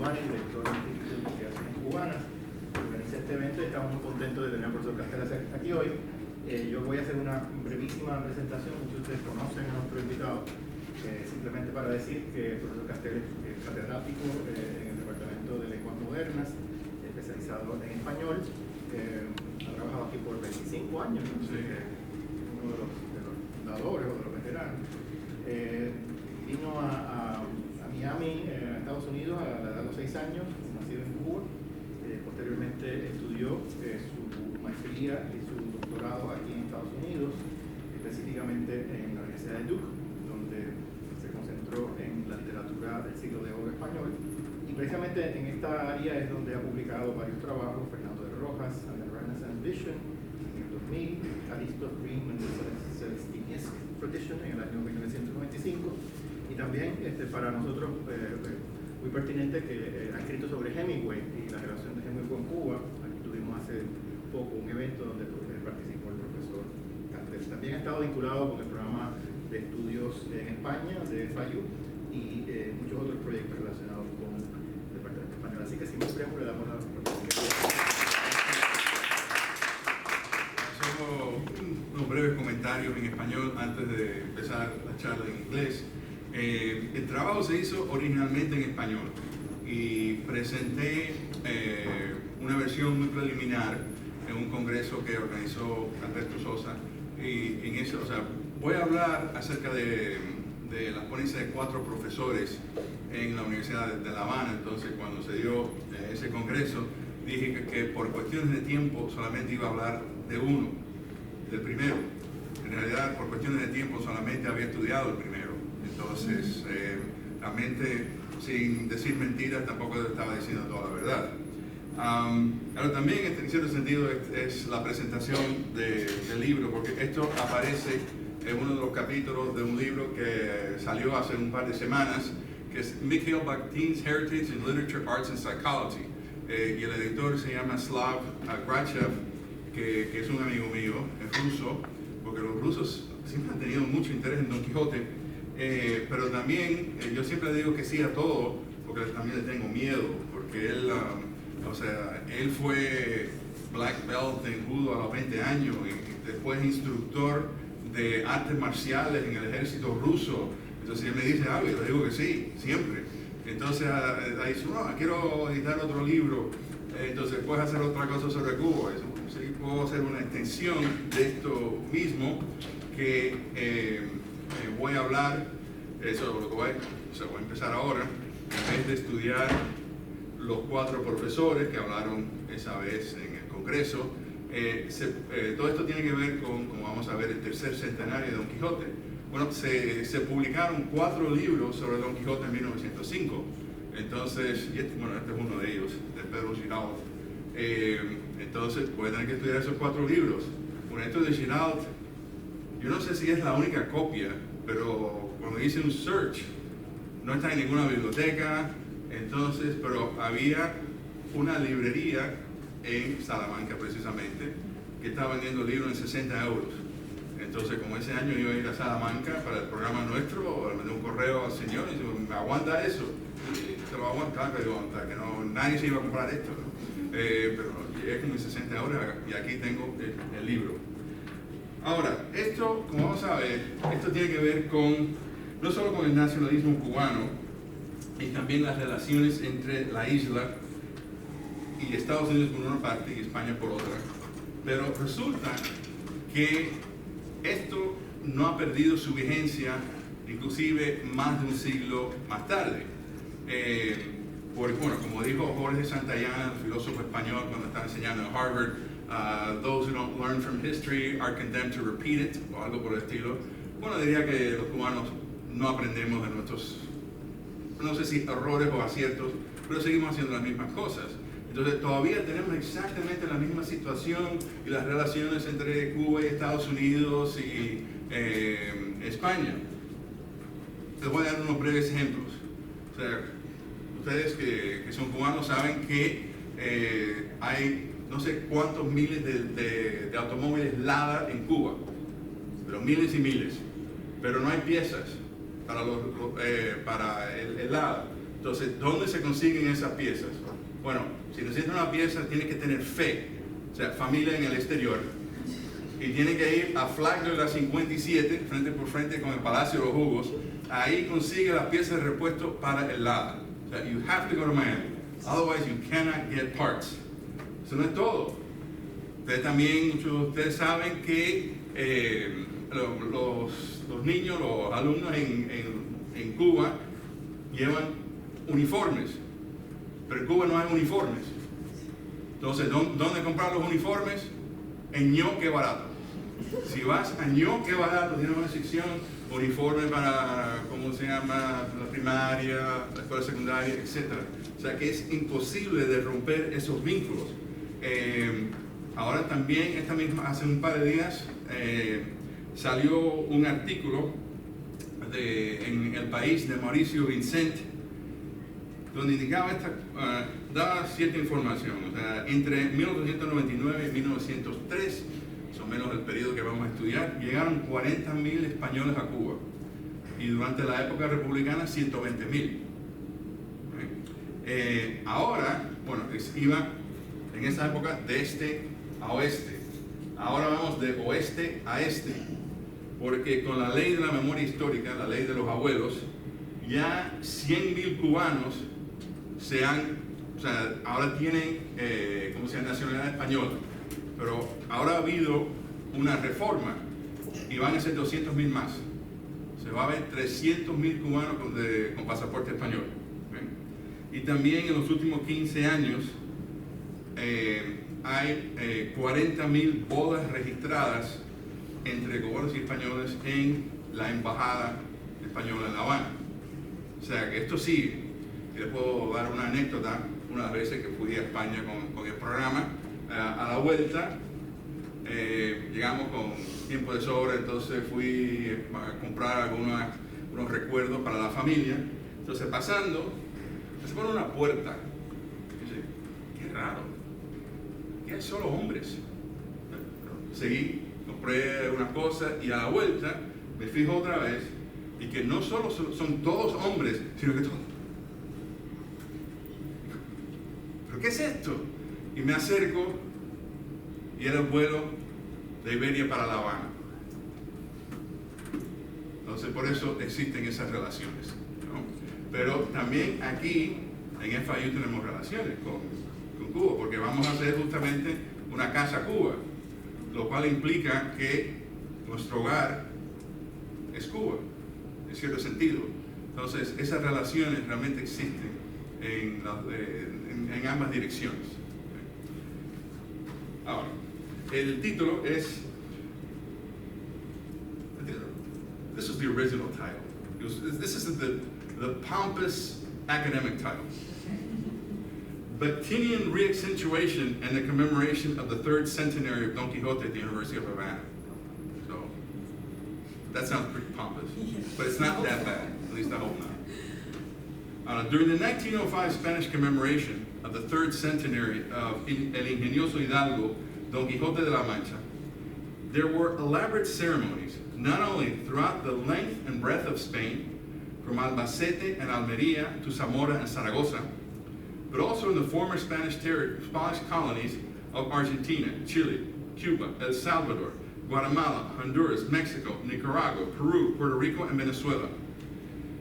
Giovanni, director del Instituto de Investigaciones Cubanas, que organiza este evento, y estamos muy contentos de tener al profesor Castells aquí hoy. Yo voy a hacer una brevísima presentación. Muchos de ustedes conocen a nuestro invitado, simplemente para decir que el profesor Castells es catedrático en el Departamento de Lenguas Modernas, especializado en español. Ha trabajado aquí por 25 años, ¿no? Sí. Uno de los fundadores o de los veteranos. Vino a Miami, a Estados Unidos, a la edad de los 6 años, nacido en Cuba. Posteriormente estudió su maestría y su doctorado aquí en Estados Unidos, específicamente en la Universidad de Duke, donde se concentró en la literatura del siglo de oro español. Y precisamente en esta área es donde ha publicado varios trabajos: Fernando de Rojas and the Renaissance Vision en el 2000, Aristo Green and the Celestinesque Tradition en el año 1995, y también para nosotros muy pertinente que ha escrito sobre Hemingway y la relación de Hemingway con Cuba. Aquí tuvimos hace poco un evento donde participó el profesor Castells. También ha estado vinculado con el programa de estudios en España de FAYU y muchos otros proyectos relacionados con el departamento español. Así que sin más preámbulo le damos la oportunidad. Unos breves comentarios en español antes de empezar la charla en inglés. El trabajo se hizo originalmente en español y presenté una versión muy preliminar en un congreso que organizó Alberto Sosa, y en eso, voy a hablar acerca de las ponencias de 4 profesores en la Universidad de La Habana. Entonces, cuando se dio ese congreso, dije que por cuestiones de tiempo solamente iba a hablar de uno, del primero. En realidad, por cuestiones de tiempo solamente había estudiado el primero. Entonces, realmente, sin decir mentiras, tampoco estaba diciendo toda la verdad. Pero también, en cierto sentido, es la presentación del libro, porque esto aparece en uno de los capítulos de un libro que salió hace un par de semanas, que es Mikhail Bakhtin's Heritage in Literature, Arts and Psychology. Y el editor se llama Slav Grachev, que es un amigo mío, es ruso, porque los rusos siempre han tenido mucho interés en Don Quijote, pero también yo siempre digo que sí a todo, porque también le tengo miedo, porque él fue black belt en judo a los 20 años y después instructor de artes marciales en el ejército ruso. Entonces él me dice algo y yo le digo que sí, siempre. Entonces ahí dice, no, quiero editar otro libro, entonces puedes hacer otra cosa sobre Cuba. Sí, puedo hacer una extensión de esto mismo que voy a hablar. Eso es lo que voy a empezar ahora. En vez de estudiar los 4 profesores que hablaron esa vez en el Congreso, todo esto tiene que ver con, como vamos a ver, el tercer centenario de Don Quijote. Bueno, se publicaron 4 libros sobre Don Quijote en 1905. Entonces, este es uno de ellos, de Pedro Giraud. Entonces, voy a tener que estudiar esos 4 libros. Bueno, esto de Giraud, yo no sé si es la única copia, pero cuando hice un search, no está en ninguna biblioteca. Entonces, pero había una librería en Salamanca, precisamente, que estaba vendiendo libros en 60 euros. Entonces, como ese año iba a ir a Salamanca para el programa nuestro, le mandé un correo al señor y dijo, ¿me aguanta eso? Y te lo va a aguantar, pero que no, nadie se iba a comprar esto, ¿no? Pero llegué con mis 60 euros y aquí tengo el libro. Ahora, esto, como vamos a ver, esto tiene que ver no solo con el nacionalismo cubano, y también las relaciones entre la isla y Estados Unidos por una parte y España por otra. Pero resulta que esto no ha perdido su vigencia, inclusive más de un siglo más tarde. Como dijo Jorge Santayana, el filósofo español, cuando estaba enseñando en Harvard, those who don't learn from history are condemned to repeat it, o algo por el estilo. Bueno, diría que los cubanos no aprendemos de nuestros, no sé si errores o aciertos, pero seguimos haciendo las mismas cosas. Entonces todavía tenemos exactamente la misma situación y las relaciones entre Cuba y Estados Unidos y España. Les voy a dar unos breves ejemplos. Ustedes que son cubanos saben que hay no sé cuántos miles de automóviles Lada en Cuba, pero miles y miles, pero no hay piezas para el Lada. Entonces, ¿dónde se consiguen esas piezas? Bueno, si necesitas una pieza, tienes que tener fe, o sea, familia en el exterior, y tienes que ir a Flagler de la 57, frente por frente con el Palacio de los Jugos. Ahí consigue las piezas de repuesto para el Lada. O sea, you have to go to Miami. Otherwise, you cannot get parts. Eso no es todo. Ustedes también, muchos de ustedes saben que los niños, los alumnos en Cuba llevan uniformes, pero en Cuba no hay uniformes. Entonces, ¿dónde comprar los uniformes? En Ñoque Barato. Si vas a Ñoque Barato, tiene una sección uniforme para, ¿cómo se llama?, la primaria, la escuela secundaria, etc. O sea que es imposible de romper esos vínculos. Ahora también, hace un par de días, salió un artículo en El País de Mauricio Vincent, donde indicaba daba cierta información. O sea, entre 1899 y 1903, más o menos el periodo que vamos a estudiar, llegaron 40.000 españoles a Cuba. Y durante la época republicana, 120.000. Ahora, bueno, iba en esa época de este a oeste. Ahora vamos de oeste a este. Porque con la ley de la memoria histórica, la ley de los abuelos, ya 100.000 cubanos ahora tienen, ¿cómo se llama?, nacionalidad española. Pero ahora ha habido una reforma y van a ser 200.000 más. Se va a ver 300.000 cubanos con pasaporte español. ¿Okay? Y también en los últimos 15 años hay 40.000 bodas registradas entre cubanos y españoles en la embajada española en La Habana. O sea que esto sigue. Y les puedo dar una anécdota. Una de las veces que fui a España con el programa, a la vuelta llegamos con tiempo de sobra, entonces fui a comprar unos recuerdos para la familia. Entonces pasando, se pone una puerta y dice, qué raro, que hay solo hombres. Seguí, compré unas cosas y a la vuelta me fijo otra vez y que no solo son todos hombres, sino que todos. ¿Pero qué es esto? Y me acerco y era el vuelo de Iberia para La Habana. Entonces por eso existen esas relaciones, ¿no? Pero también aquí en FIU tenemos relaciones con Cuba, porque vamos a hacer justamente una casa Cuba, lo cual implica que nuestro hogar es Cuba, en cierto sentido. Entonces esas relaciones realmente existen en ambas direcciones. Ahora, el título es, this is the original title. This is the pompous academic title. Bactinian reaccentuation and the commemoration of the third centenary of Don Quixote at the University of Havana. So, that sounds pretty pompous, but it's not that bad, at least I hope not. During the 1905 Spanish commemoration of the third centenary of El Ingenioso Hidalgo, Don Quixote de la Mancha, there were elaborate ceremonies, not only throughout the length and breadth of Spain, from Albacete and Almeria to Zamora and Zaragoza, but also in the former Spanish colonies of Argentina, Chile, Cuba, El Salvador, Guatemala, Honduras, Mexico, Nicaragua, Peru, Puerto Rico, and Venezuela.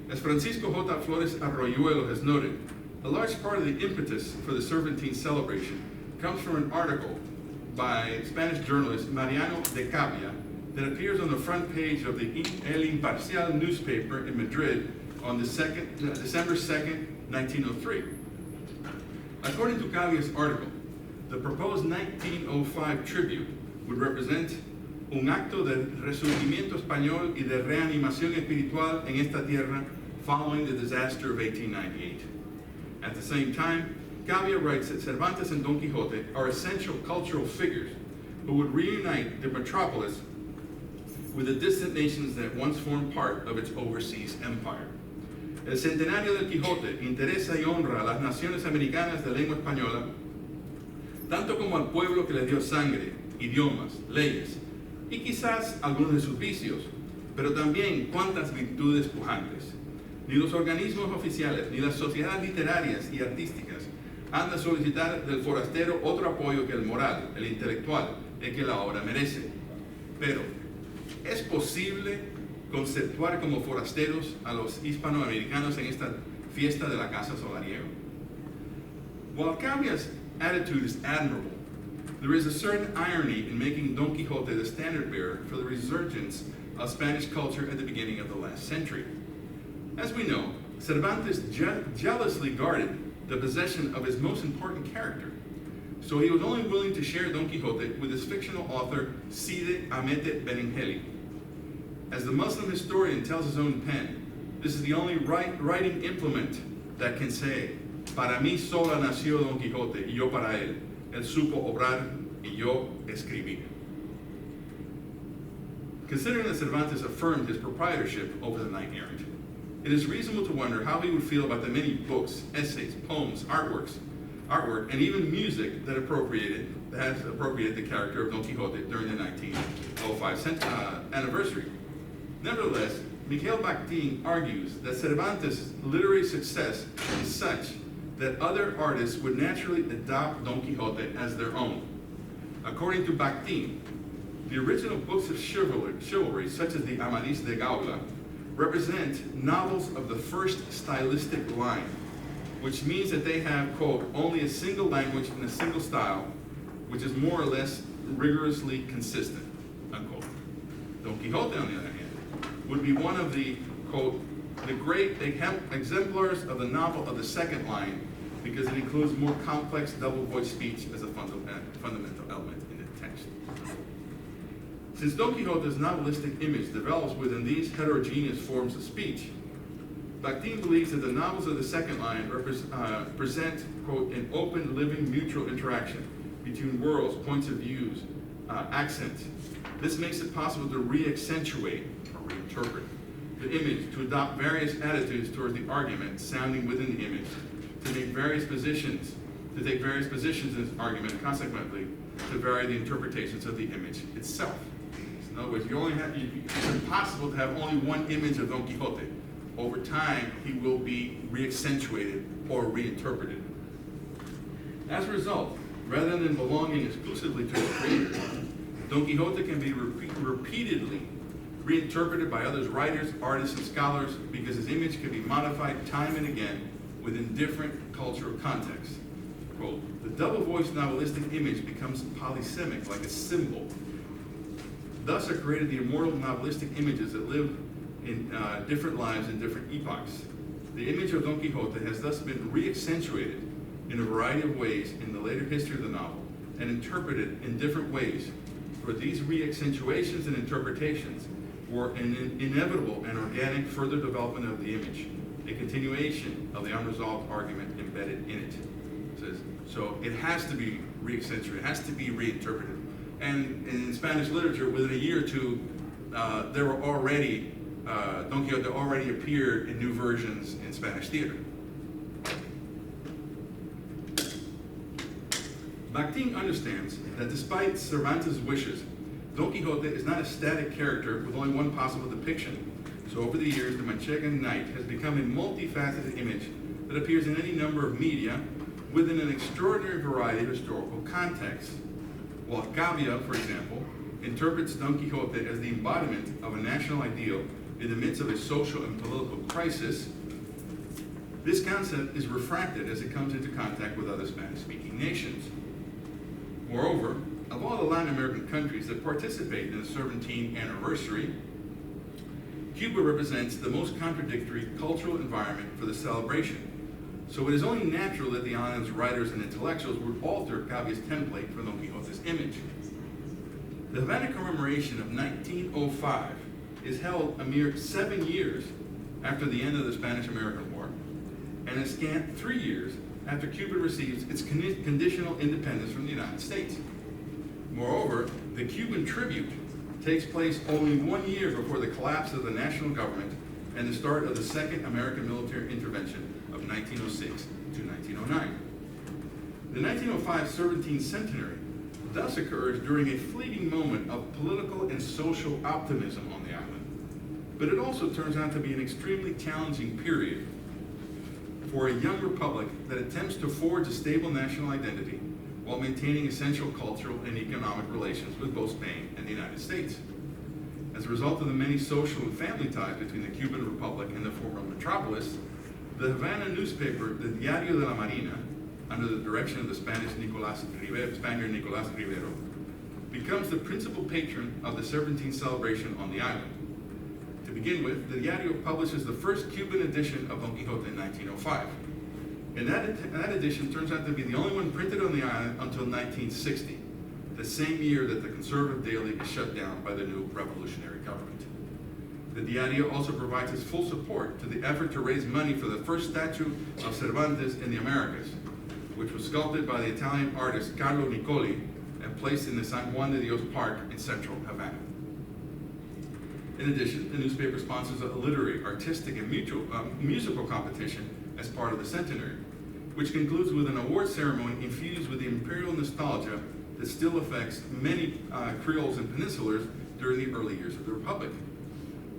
As Francisco J. Flores Arroyuelo has noted, a large part of the impetus for the Cervantine celebration comes from an article by Spanish journalist Mariano de Cavia that appears on the front page of the El Imparcial newspaper in Madrid on December 2nd, 1903. According to Cavia's article, the proposed 1905 tribute would represent un acto de resurgimiento español y de reanimación espiritual en esta tierra following the disaster of 1898. At the same time, Cavia writes that Cervantes and Don Quixote are essential cultural figures who would reunite the metropolis with the distant nations that once formed part of its overseas empire. El centenario del Quijote interesa y honra a las naciones americanas de lengua española, tanto como al pueblo que les dio sangre, idiomas, leyes, y quizás algunos de sus vicios, pero también cuantas virtudes pujantes. Ni los organismos oficiales, ni las sociedades literarias y artísticas han de solicitar del forastero otro apoyo que el moral, el intelectual, el que la obra merece. Pero, ¿es posible conceptuar como forasteros a los hispanoamericanos en esta fiesta de la casa solariego? While Cavia's attitude is admirable, there is a certain irony in making Don Quixote the standard bearer for the resurgence of Spanish culture at the beginning of the last century. As we know, Cervantes jealously guarded the possession of his most important character, so he was only willing to share Don Quixote with his fictional author Cide Hamete Benengeli. As the Muslim historian tells his own pen, this is the only writing implement that can say, para mí sola nació Don Quixote, y yo para él. Él supo obrar, y yo escribí. Considering that Cervantes affirmed his proprietorship over the knight-errant, it is reasonable to wonder how he would feel about the many books, essays, poems, artwork, and even music that has appropriated the character of Don Quixote during the 1905 anniversary. Nevertheless, Miguel Bakhtin argues that Cervantes' literary success is such that other artists would naturally adopt Don Quixote as their own. According to Bakhtin, the original books of chivalry, such as the Amadís de Gaula, represent novels of the first stylistic line, which means that they have, quote, only a single language and a single style, which is more or less rigorously consistent, unquote. Don Quixote, on the other hand, would be one of the, quote, the great exemplars of the novel of the second line, because it includes more complex double-voice speech as a fundamental element in the text. Since Don Quixote's novelistic image develops within these heterogeneous forms of speech, Bakhtin believes that the novels of the second line present, quote, an open, living, mutual interaction between worlds, points of views, accents. This makes it possible to re-accentuate or reinterpret the image, to adopt various attitudes towards the argument sounding within the image, to take various positions in this argument, consequently, to vary the interpretations of the image itself. In other words, it's impossible to have only one image of Don Quixote. Over time, he will be re-accentuated or reinterpreted. As a result, rather than belonging exclusively to the creator, Don Quixote can be repeatedly reinterpreted by others, writers, artists, and scholars, because his image can be modified time and again within different cultural contexts. Quote, the double-voiced novelistic image becomes polysemic, like a symbol. Thus are created the immortal novelistic images that live in different lives in different epochs. The image of Don Quixote has thus been re-accentuated in a variety of ways in the later history of the novel and interpreted in different ways, where these re-accentuations and interpretations were an inevitable and organic further development of the image, a continuation of the unresolved argument embedded in it. So it has to be re-accentuated, it has to be reinterpreted. And in Spanish literature, within a year or two, there were already, Don Quixote already appeared in new versions in Spanish theater. Bakhtin understands that despite Cervantes' wishes, Don Quixote is not a static character with only one possible depiction. So over the years, the Manchegan knight has become a multifaceted image that appears in any number of media within an extraordinary variety of historical contexts. While Cavia, for example, interprets Don Quixote as the embodiment of a national ideal in the midst of a social and political crisis, this concept is refracted as it comes into contact with other Spanish-speaking nations. Moreover, of all the Latin American countries that participate in the 17th anniversary, Cuba represents the most contradictory cultural environment for the celebration. So it is only natural that the island's writers and intellectuals would alter Cavia's template for Don Quixote's image. The Havana Commemoration of 1905 is held a mere 7 years after the end of the Spanish-American War, and a scant 3 years after Cuba receives its conditional independence from the United States. Moreover, the Cuban tribute takes place only 1 year before the collapse of the national government and the start of the second American military intervention of 1906 to 1909. The 1905 17th centenary thus occurs during a fleeting moment of political and social optimism on the island. But it also turns out to be an extremely challenging period for a young republic that attempts to forge a stable national identity while maintaining essential cultural and economic relations with both Spain and the United States. As a result of the many social and family ties between the Cuban Republic and the former metropolis, the Havana newspaper, the Diario de la Marina, under the direction of the Spaniard Nicolás Rivero, becomes the principal patron of the Cervantine celebration on the island. To begin with, the Diario publishes the first Cuban edition of Don Quixote in 1905. And that edition turns out to be the only one printed on the island until 1960, the same year that the conservative daily is shut down by the new revolutionary government. The Diario also provides its full support to the effort to raise money for the first statue of Cervantes in the Americas, which was sculpted by the Italian artist Carlo Niccoli and placed in the San Juan de Dios Park in central Havana. In addition, the newspaper sponsors a literary, artistic, and musical competition as part of the centenary, which concludes with an award ceremony infused with the imperial nostalgia that still affects many Criollos and Peninsulares during the early years of the Republic.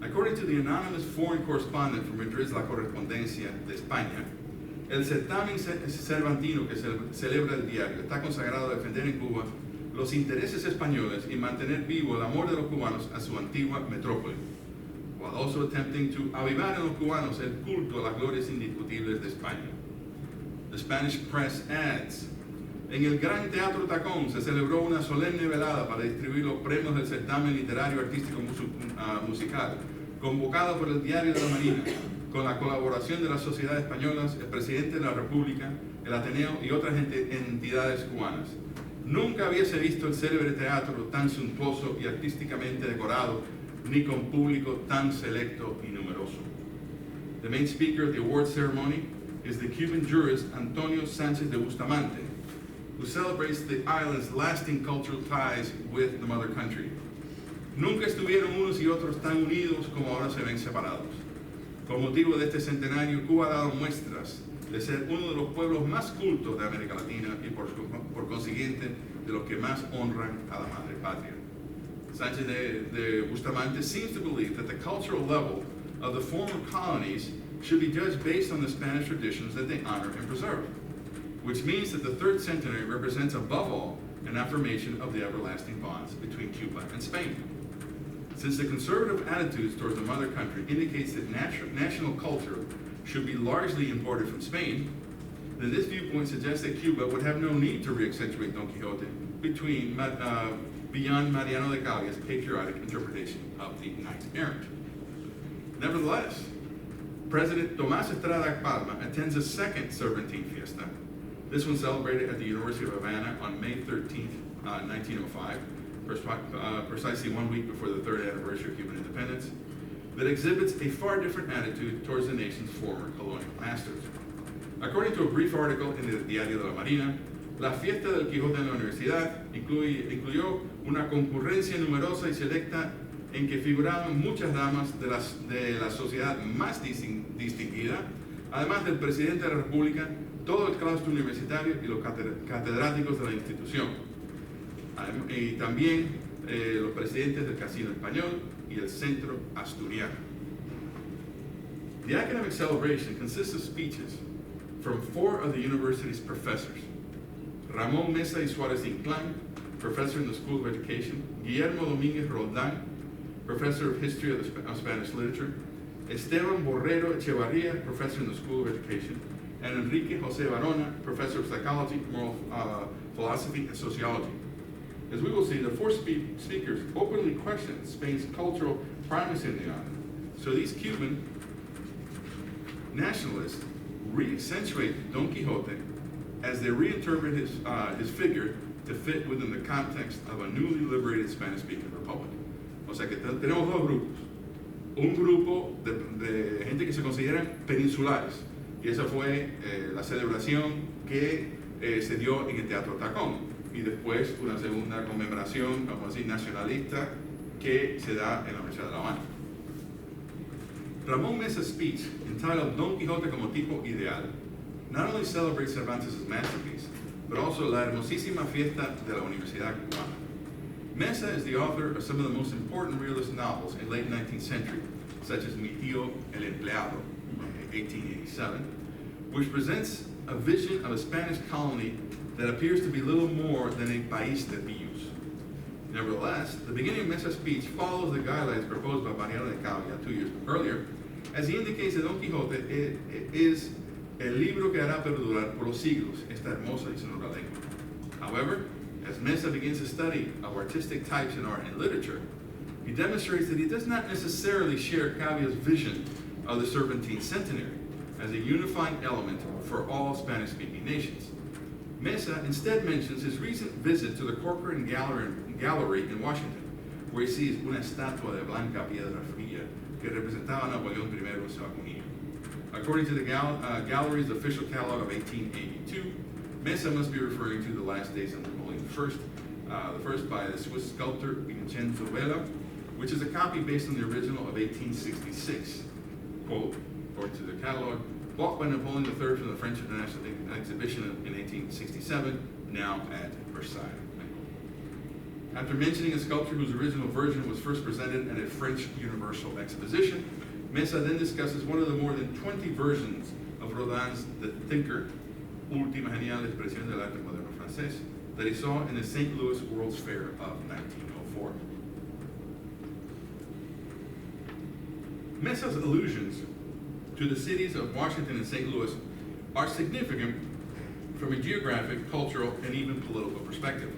According to the anonymous foreign correspondent from Madrid's La Correspondencia de España, el certamen cervantino que celebra el diario está consagrado a defender en Cuba los intereses españoles y mantener vivo el amor de los cubanos a su antigua metrópoli, while also attempting to avivar en los cubanos el culto a las glorias indiscutibles de España. The Spanish press adds, en el Gran Teatro Tacón se celebró una solemne velada para distribuir los premios del certamen literario artístico musical, convocado por el Diario de la Marina, con la colaboración de las sociedades españolas, el presidente de la República, el Ateneo y otras entidades cubanas. Nunca hubiese visto el célebre teatro tan suntuoso y artísticamente decorado, ni con público tan selecto y numeroso. The main speaker at the award ceremony is the Cuban jurist Antonio Sánchez de Bustamante, who celebrates the island's lasting cultural ties with the mother country. Nunca estuvieron unos y otros tan unidos como ahora se ven separados. Con motivo de este centenario, Cuba ha dado muestras de ser uno de los pueblos más cultos de América Latina y por consiguiente de los que más honran a la madre patria. Sánchez de Bustamante seems to believe that the cultural level of the former colonies should be judged based on the Spanish traditions that they honor and preserve, which means that the third centenary represents above all an affirmation of the everlasting bonds between Cuba and Spain. Since the conservative attitudes towards the mother country indicates that national culture should be largely imported from Spain, then this viewpoint suggests that Cuba would have no need to re-accentuate Don Quixote beyond Mariano de Gallia's patriotic interpretation of the Knight Errant. Nevertheless, President Tomás Estrada Palma attends a second Cervantine fiesta, this one celebrated at the University of Havana on May 13, 1905, precisely 1 week before the third anniversary of Cuban independence, that exhibits a far different attitude towards the nation's former colonial masters. According to a brief article in the Diario de la Marina, la fiesta del Quijote en la universidad incluyó una concurrencia numerosa y selecta en que figuraban muchas damas de la sociedad más distinguida, además del presidente de la República, todo el claustro universitario y los catedráticos de la institución, y también los presidentes del Casino Español y el Centro Asturiano. The academic celebration consists of speeches from 4 of the university's professors: Ramón Mesa y Suárez Inclán, professor in the School of Education; Guillermo Domínguez Roldán, professor of History of Spanish Literature; Esteban Borrero Echevarría, professor in the School of Education; and Enrique José Varona, professor of Psychology, Moral Philosophy, and Sociology. As we will see, the 4 speakers openly question Spain's cultural primacy in the island. So these Cuban nationalists re-accentuate Don Quixote as they reinterpret his figure to fit within the context of a newly liberated Spanish-speaking republic. O sea que tenemos 2 grupos. Un grupo de gente que se consideran peninsulares, y esa fue la celebración que se dio en el Teatro Tacón, y después una segunda conmemoración, vamos a decir, nacionalista, que se da en la Universidad de La Habana. Ramón Mesa's speech, entitled Don Quixote como tipo ideal, not only celebrates Cervantes' masterpiece, but also la hermosísima fiesta de la Universidad Cubana. Mesa is the author of some of the most important realist novels in late 19th century, such as Mi Tío el Empleado, 1887, which presents a vision of a Spanish colony that appears to be little more than a país de pillos. Nevertheless, the beginning of Mesa's speech follows the guidelines proposed by Mariano de Cavia 2 years earlier, as he indicates that Don Quixote is el libro que hará perdurar por los siglos esta hermosa y sonora lengua. However, as Mesa begins to study of artistic types in art and literature, he demonstrates that he does not necessarily share Cavia's vision of the Cervantine centenary as a unifying element for all Spanish-speaking nations. Mesa instead mentions his recent visit to the Corcoran Gallery in Washington, where he sees una estatua de blanca piedra fría que representaba a Napoleón I en su agonía. According to the gallery's official catalog of 1882, Mesa must be referring to the last days of Napoleon I, the first by the Swiss sculptor Vincenzo Vella, which is a copy based on the original of 1866. Quote, according to the catalog, bought by Napoleon III from the French International Exhibition in 1867, now at Versailles. After mentioning a sculpture whose original version was first presented at a French Universal Exposition, Mesa then discusses one of the more than 20 versions of Rodin's The Thinker, Última genial expresión del arte moderno francés, that he saw in the St. Louis World's Fair of 1904. Mesa's allusions to the cities of Washington and St. Louis are significant from a geographic, cultural, and even political perspective.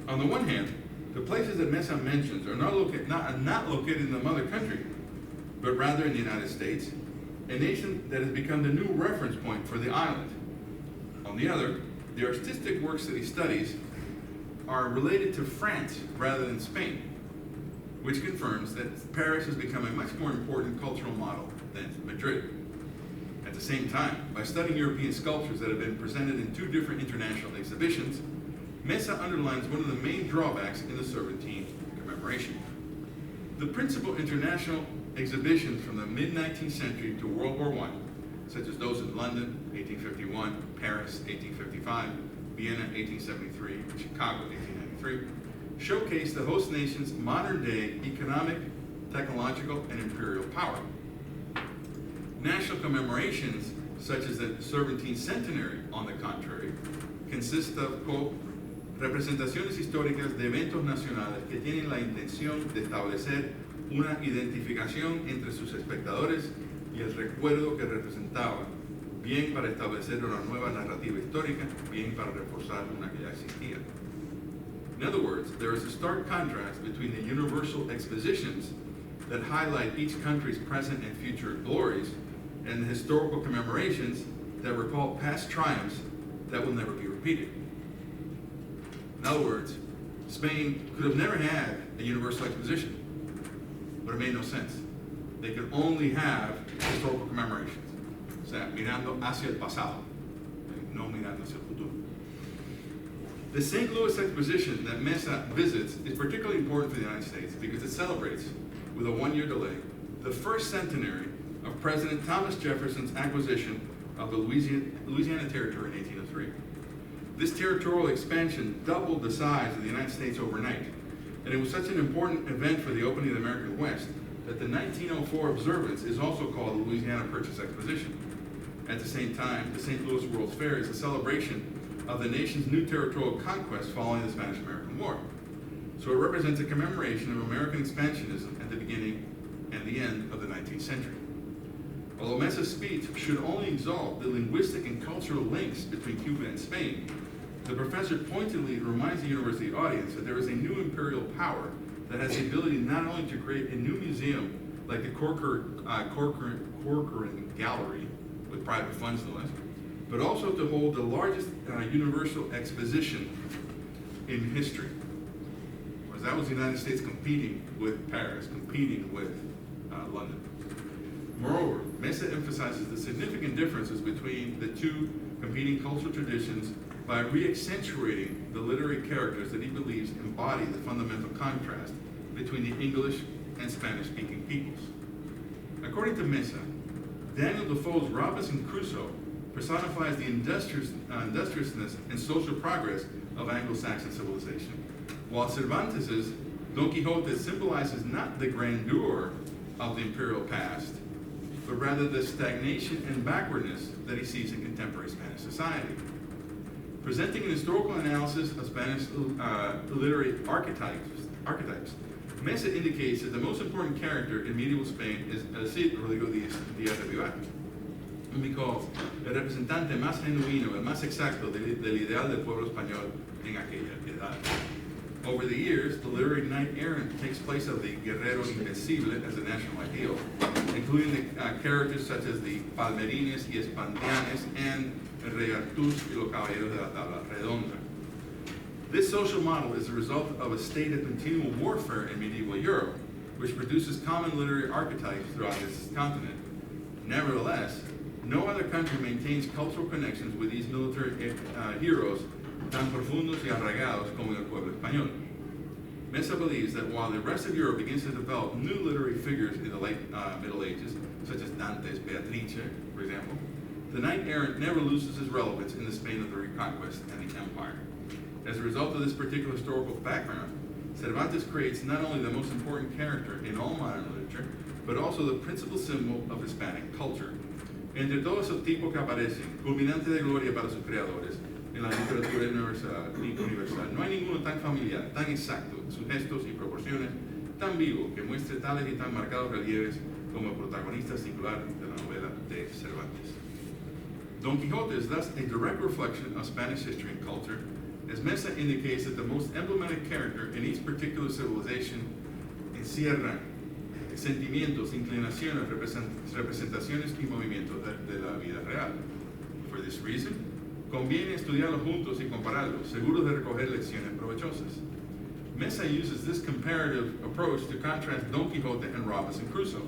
On the one hand, the places that Mesa mentions are not located in the mother country, but rather in the United States, a nation that has become the new reference point for the island. On the other, the artistic works that he studies are related to France rather than Spain, which confirms that Paris has become a much more important cultural model than Madrid. At the same time, by studying European sculptures that have been presented in 2 different international exhibitions, Mesa underlines one of the main drawbacks in the Cervantine Commemoration. The principal international exhibitions from the mid-19th century to World War I, such as those in London, 1851, Paris, 1855, Vienna, 1873, and Chicago, 1893, showcase the host nation's modern-day economic, technological, and imperial power. National commemorations, such as the Cervantine centenary, on the contrary, consist of, quote, representaciones históricas de eventos nacionales que tienen la intención de establecer una identificación entre sus espectadores y el recuerdo que representaba, bien para establecer una nueva narrativa histórica, bien para reforzar una que ya existía. In other words, there is a stark contrast between the universal expositions that highlight each country's present and future glories and the historical commemorations that recall past triumphs that will never be repeated. In other words, Spain could have never had a universal exposition, but it made no sense. They could only have historical commemorations, o sea, mirando hacia el pasado, no mirando hacia el futuro. The St. Louis Exposition that Mesa visits is particularly important for the United States because it celebrates, with a 1-year delay, the first centenary of President Thomas Jefferson's acquisition of the Louisiana Territory in 1803. This territorial expansion doubled the size of the United States overnight, and it was such an important event for the opening of the American West that the 1904 observance is also called the Louisiana Purchase Exposition. At the same time, the St. Louis World's Fair is a celebration of the nation's new territorial conquest following the Spanish-American War. So it represents a commemoration of American expansionism at the beginning and the end of the 19th century. Although Mesa's speech should only exalt the linguistic and cultural links between Cuba and Spain, the professor pointedly reminds the university audience that there is a new imperial power that has the ability not only to create a new museum like the Corcoran Gallery, with private funds no less, but also to hold the largest universal exposition in history. Whereas that was the United States competing with Paris, competing with London. Moreover, Mesa emphasizes the significant differences between the 2 competing cultural traditions by re-accentuating the literary characters that he believes embody the fundamental contrast between the English and Spanish-speaking peoples. According to Mesa, Daniel Defoe's Robinson Crusoe personifies the industriousness and social progress of Anglo-Saxon civilization, while Cervantes's Don Quixote symbolizes not the grandeur of the imperial past, but rather the stagnation and backwardness that he sees in contemporary Spanish society. Presenting an historical analysis of Spanish literary archetypes, Mesa indicates that the most important character in medieval Spain is El Cid Rodrigo Díaz de Vivar, because el representante más genuino, el más exacto del ideal del pueblo español en aquella edad. Over the years, the literary knight errant takes place of the guerrero invencible as a national ideal, including the characters such as the Palmerines y Espandianes and el Rey Artús y los Caballeros de la Tabla Redonda. This social model is the result of a state of continual warfare in medieval Europe, which produces common literary archetypes throughout this continent. Nevertheless, no other country maintains cultural connections with these military heroes tan profundos y arraigados como el pueblo español. Mesa believes that while the rest of Europe begins to develop new literary figures in the late Middle Ages, such as Dante's Beatrice, for example, the knight-errant never loses his relevance in the Spain of the Reconquest and the Empire. As a result of this particular historical background, Cervantes creates not only the most important character in all modern literature, but also the principal symbol of Hispanic culture. Entre todos esos tipos que aparecen, culminante de gloria para sus creadores, en la literatura universal, no hay ninguno tan familiar, tan exacto en sus gestos y proporciones, tan vivo, que muestre tales y tan marcados relieves como el protagonista singular de la novela de Cervantes. Don Quixote is thus a direct reflection of Spanish history and culture, as Mesa indicates that the most emblematic character in each particular civilization encierra sentimientos, inclinaciones, representaciones y movimientos de la vida real. For this reason, conviene estudiarlos juntos y compararlos, seguros de recoger lecciones provechosas. Mesa uses this comparative approach to contrast Don Quixote and Robinson Crusoe,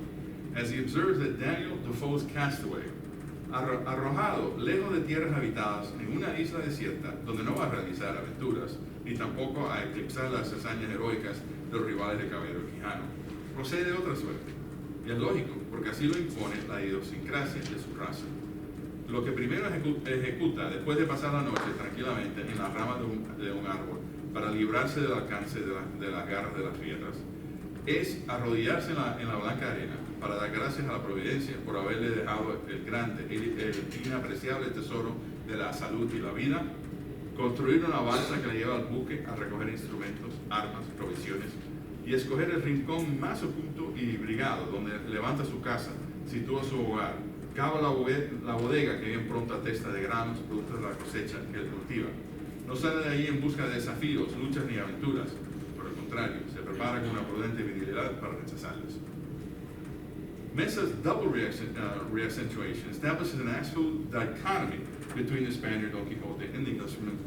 as he observes that Daniel Defoe's castaway, arrojado lejos de tierras habitadas en una isla desierta donde no va a realizar aventuras, ni tampoco a eclipsar las hazañas heroicas de los rivales de Caballero Quijano, procede de otra suerte. Y es lógico, porque así lo impone la idiosincrasia de su raza. Lo que primero ejecuta, después de pasar la noche tranquilamente en la rama de un árbol, para librarse del alcance de las garras de las piedras, es arrodillarse en la blanca arena para dar gracias a la providencia por haberle dejado el grande, el inapreciable tesoro de la salud y la vida, construir una balsa que le lleva al buque a recoger instrumentos, armas, provisiones, y escoger el rincón más oculto y brigado donde levanta su casa, sitúa su hogar, cava la bodega que bien pronto atesta de granos, producto de la cosecha que él cultiva. No sale de ahí en busca de desafíos, luchas ni aventuras, por el contrario, se prepara con una prudente virilidad para rechazarlas. Mesa's double reaccentuation establishes an actual dichotomy between the Spaniard Don Quixote and the Englishman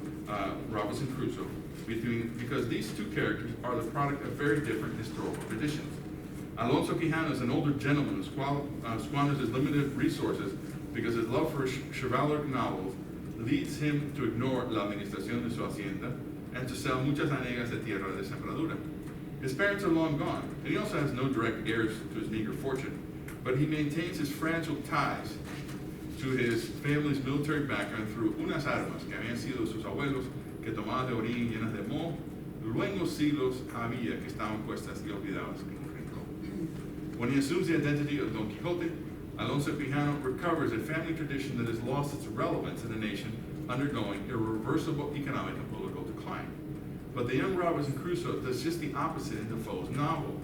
Robinson Crusoe, because these two characters are the product of very different historical traditions. Alonso Quijano is an older gentleman who squanders his limited resources because his love for chivalric novels leads him to ignore la administración de su hacienda and to sell muchas hanegas de tierra de sembradura. His parents are long gone, and he also has no direct heirs to his meager fortune, but he maintains his fragile ties to his family's military background through unas armas que habían sido sus abuelos, que tomadas de orín llenas de moho, luego siglos había que estaban puestas y olvidadas en un rincón. When he assumes the identity of Don Quixote, Alonso Quijano recovers a family tradition that has lost its relevance in a nation undergoing irreversible economic and political decline. But the young Robinson Crusoe does just the opposite in Defoe's novel.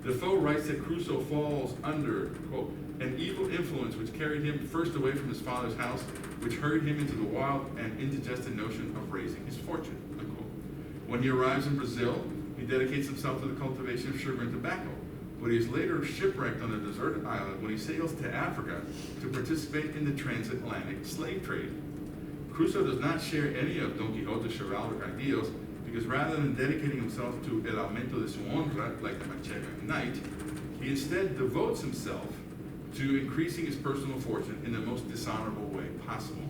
Defoe writes that Crusoe falls under, quote, an evil influence which carried him first away from his father's house, which hurried him into the wild and indigested notion of raising his fortune, unquote. When he arrives in Brazil, he dedicates himself to the cultivation of sugar and tobacco, but he is later shipwrecked on a deserted island when he sails to Africa to participate in the transatlantic slave trade. Crusoe does not share any of Don Quixote's chivalric ideals, because rather than dedicating himself to el aumento de su honra, like the Manchega knight, he instead devotes himself to increasing his personal fortune in the most dishonorable way possible.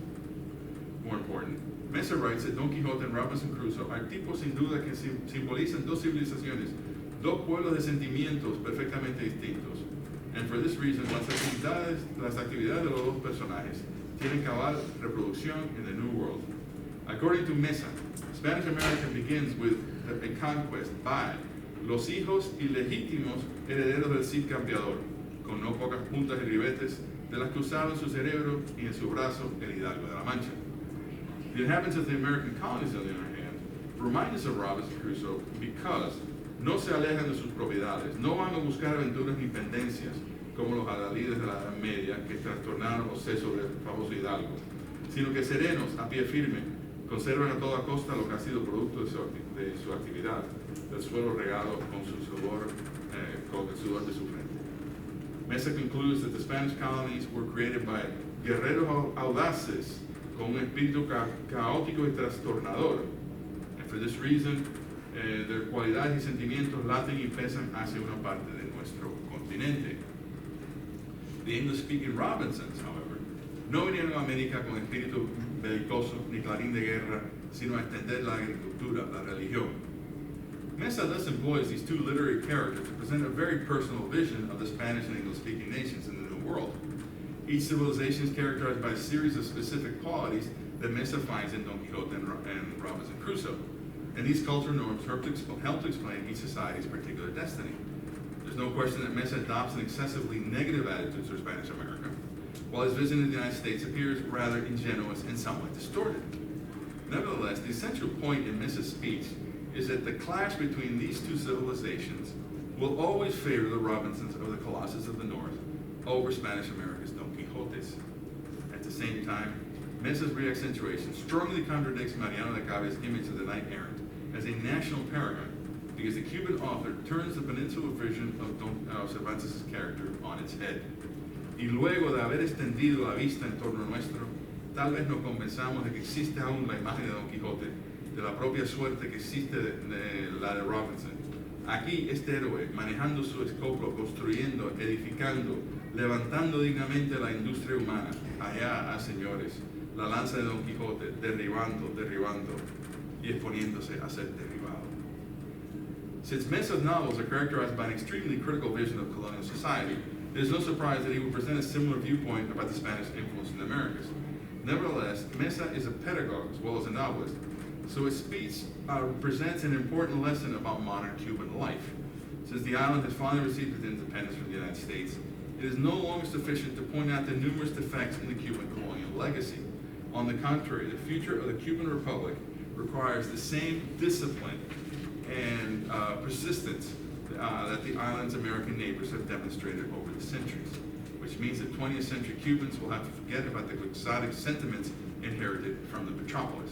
More important, Mesa writes that Don Quixote and Robinson Crusoe are tipos sin duda que simbolizan dos civilizaciones, dos pueblos de sentimientos perfectamente distintos. And for this reason, las actividades de los dos personajes tienen cabal reproducción in the New World. According to Mesa, Spanish America begins with a conquest by los hijos ilegítimos herederos del Cid campeador, con no pocas puntas y ribetes de las que usaba en su cerebro y en su brazo el hidalgo de la Mancha. The inhabitants of the American colonies, on the other hand, remind us of Robinson Crusoe because no se alejan de sus propiedades, no van a buscar aventuras ni pendencias como los adalides de la Edad Media que trastornaron los sesos del famoso hidalgo, sino que serenos, a pie firme, conservan a toda costa lo que ha sido producto de su actividad, del suelo regado con su sudor, con el sudor de su frente. Mesa concludes that the Spanish colonies were created by guerreros audaces con un espíritu caótico y trastornador. And for this reason, their cualidades y sentimientos laten y pesan hacia una parte de nuestro continente. The English-speaking Robinsons, however, no vinieron a América con espíritu belicoso ni clarín de guerra, sino a extender la agricultura, la religión. Mesa thus employs these two literary characters to present a very personal vision of the Spanish and English-speaking nations in the New World. Each civilization is characterized by a series of specific qualities that Mesa finds in Don Quixote and Robinson Crusoe. And these cultural norms help to explain each society's particular destiny. There's no question that Mesa adopts an excessively negative attitude toward Spanish America, while his vision of the United States appears rather ingenuous and somewhat distorted. Nevertheless, the essential point in Mesa's speech is that the clash between these two civilizations will always favor the Robinsons of the Colossus of the North over Spanish America's Don Quixotes. At the same time, Mesa's reaccentuation strongly contradicts Mariano de Cave's image of the knight-errant as a national paragon, because the Cuban author turns the peninsular vision of Cervantes' character on its head. Y luego de haber extendido la vista en torno nuestro, tal vez nos convenzamos de que existe aún la imagen de Don Quijote, de la propia suerte que existe de la de Robinson. Aquí este héroe, manejando su escoplo, construyendo, edificando, levantando dignamente la industria humana. Allá, señores, la lanza de Don Quijote, derribando, y exponiéndose a ser derribado. Since Mesa's novels are characterized by an extremely critical vision of colonial society, it is no surprise that he would present a similar viewpoint about the Spanish influence in the Americas. Nevertheless, Mesa is a pedagogue as well as a novelist, so his speech presents an important lesson about modern Cuban life. Since the island has finally received its independence from the United States, it is no longer sufficient to point out the numerous defects in the Cuban colonial legacy. On the contrary, the future of the Cuban Republic requires the same discipline and persistence that the island's American neighbors have demonstrated over the centuries, which means that 20th century Cubans will have to forget about the quixotic sentiments inherited from the metropolis.